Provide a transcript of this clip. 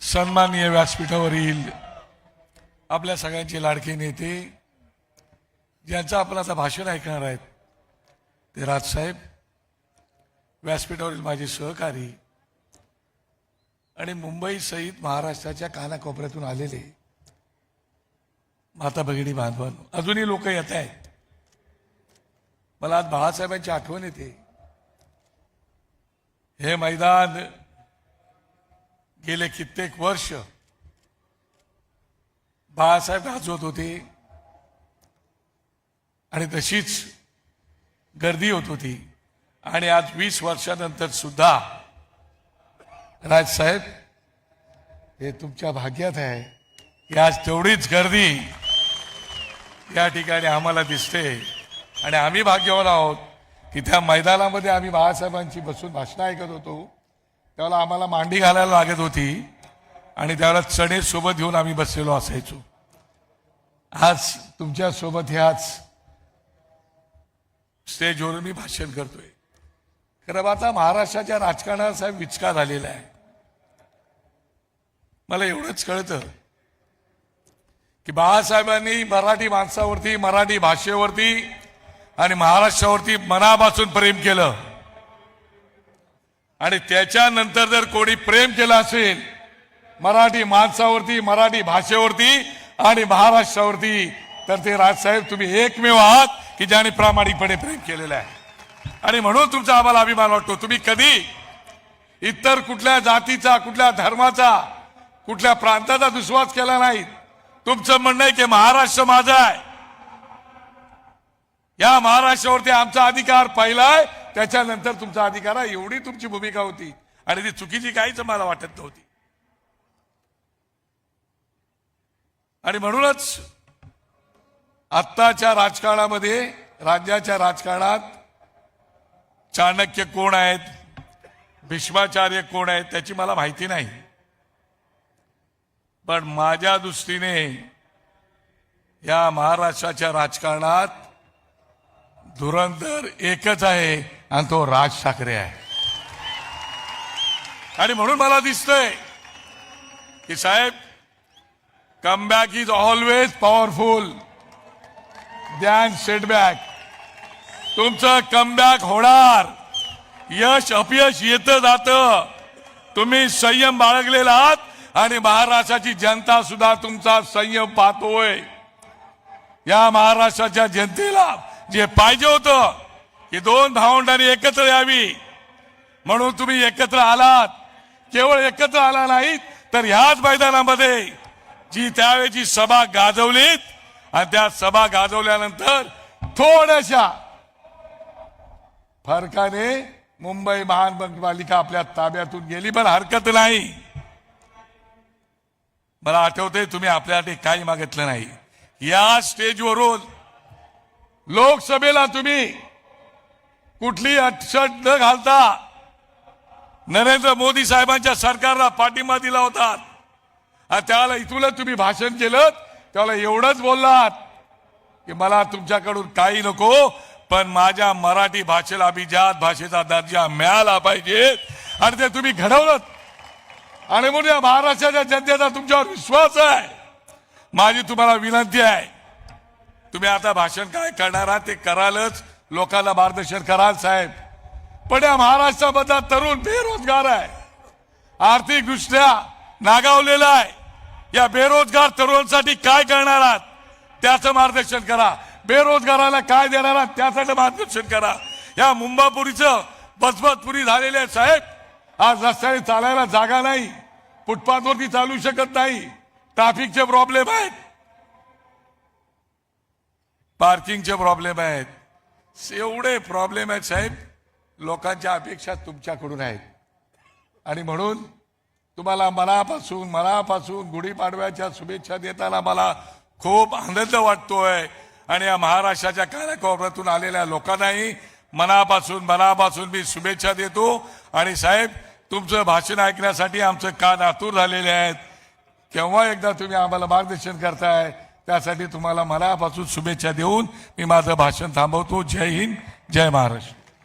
सन्माननीय व्यासपीठावरील आपल्या सगळ्यांचे लाडके नेते ज्यांचं आपण आता भाषण ऐकणार आहेत ते राजसाहेब, व्यासपीठावरील माझे सहकारी आणि मुंबई सहित महाराष्ट्राच्या कानाकोपऱ्यातून आलेले माता भगिनी बांधवांनो, अजूनही लोक येत आहेत. मला आज बाळासाहेबांची आठवण येते. हे मैदान गेले कित्येक वर्ष बाळासाहेब गाजवत होते आणि तशीच गर्दी होत होती. आणि आज 20 वर्षानंतर सुद्धा राजसाहेब, हे तुमच्या भाग्यात आहे की आज तेवढीच गर्दी या ठिकाणी आम्हाला दिसते. आणि आम्ही भाग्यवान आहोत की त्या मैदानामध्ये आम्ही बाळासाहेबांची बसून भाषणं ऐकत होतो. त्यावेळेला आम्हाला मांडी घालायला लागत होती आणि त्यावेळेला चणे सोबत घेऊन आम्ही बसलेलो असायचो. आज तुमच्या सोबत ह्याच स्टेजवर मी भाषण करतोय. खरं आता महाराष्ट्राच्या राजकारणात साहेब विचका झालेला आहे. मला एवढंच कळतं की बाळासाहेबांनी मराठी माणसावरती, मराठी भाषेवरती आणि महाराष्ट्रावरती मनापासून प्रेम केलं. आणि त्याच्यानंतर जर कोणी प्रेम केलं असेल मराठी माणसावरती, मराठी भाषेवरती आणि महाराष्ट्रावरती, तर ते राजसाहेब तुम्ही एकमेव आहात की ज्याने प्रामाणिकपणे प्रेम केलेलं आहे. आणि म्हणून तुमचा आम्हाला अभिमान वाटतो. तुम्ही कधी इतर कुठल्या जातीचा, कुठल्या धर्माचा, कुठल्या प्रांताचा दुस्वास केला नाही. तुमचं म्हणणं आहे की महाराष्ट्र माझा आहे, या महाराष्ट्रावरती आमचा अधिकार पहिला आहे, त्याच्यानंतर तुमचा अधिकार आहे. एवढी तुमची भूमिका होती आणि ती चुकीची काहीच मला वाटत नव्हती. आणि म्हणूनच आत्ताच्या राजकारणामध्ये, राज्याच्या राजकारणात चाणक्य कोण आहेत, भीष्माचार्य कोण आहेत त्याची मला माहिती नाही. पण माझ्या दृष्टीने या महाराष्ट्राच्या राजकारणात धुरंधर एकच आहे आणि तो राज ठाकरे आहे. आणि म्हणून मला दिसतंय की साहेब, comeback is always powerful than setback. तुमचं कमबॅक होणार. यश अपयश येतं जातं. तुम्ही संयम बाळगलेला आहात आणि महाराष्ट्राची जनता सुद्धा तुमचा संयम पाहतोय. या महाराष्ट्राच्या जनतेला जे पाहिजे होतं की दोन भावंडांनी एकत्र यावी, म्हणून तुम्ही एकत्र आलात. केवळ एकत्र आला नाहीत तर ह्याच मैदानामध्ये जी त्यावेळेची सभा गाजवलीत आणि त्या सभा गाजवल्यानंतर थोड्याशा फरकाने मुंबई महानगरपालिका आपल्या ताब्यातून गेली. पण हरकत नाही. मला आठवतंय तुम्ही आपल्यासाठी काही मागितलं नाही. या स्टेजवरून लोकसभेला तुम्ही कुठली अटसट न घालता नरेंद्र मोदी साहेबांच्या सरकारला पाठिंबा दिला होता. आणि त्याला इथूनच तुम्ही भाषण केलं. त्याला एवढंच बोललात की मला तुमच्याकडून काही नको, पण माझ्या मराठी भाषेला अभिजात भाषेचा दर्जा मिळाला पाहिजे. आणि ते तुम्ही घडवलं. आणि म्हणून या महाराष्ट्राच्या जनतेचा तुमच्यावर विश्वास आहे. माझी तुम्हाला विनंती आहे, तुम्ही आता भाषण काय करणार आहात ते करालच, लोकांना मार्गदर्शन कराल साहेब. पण या महाराष्ट्रामधला तरुण बेरोजगार आहे, आर्थिक दृष्ट्या नागावलेला आहे. या बेरोजगार तरुणांसाठी काय करणार आहात त्याचं मार्गदर्शन करा. बेरोजगाराला काय देणार आहात त्यासाठी मार्गदर्शन करा. या मुंबापुरीचं बचबतपुरी झालेले साहेब. आज रस्त्याने चालायला जागा नाही, फुटपाथवरती चालू शकत नाही, ट्रॅफिकचे प्रॉब्लेम आहेत, पार्किंगचे प्रॉब्लेम आहेत. एवढे प्रॉब्लेम आहेत साहेब. लोकांच्या अपेक्षा तुमच्याकडून आहेत. आणि म्हणून तुम्हाला मनापासून गुढीपाडव्याच्या शुभेच्छा देताना मला खूप आनंद वाटतोय. आणि या महाराष्ट्राच्या कानाकोपऱ्यातून आलेल्या लोकांनाही मनापासून मी शुभेच्छा देतो. आणि साहेब, तुमचं भाषण ऐकण्यासाठी आमचं कान आतुर झालेले आहेत. केव्हा एकदा तुम्ही आम्हाला मार्गदर्शन करताय त्यासाठी तुम्हाला मनापासून शुभेच्छा देऊन मी माझं भाषण थांबवतो. जय हिंद, जय महाराष्ट्र.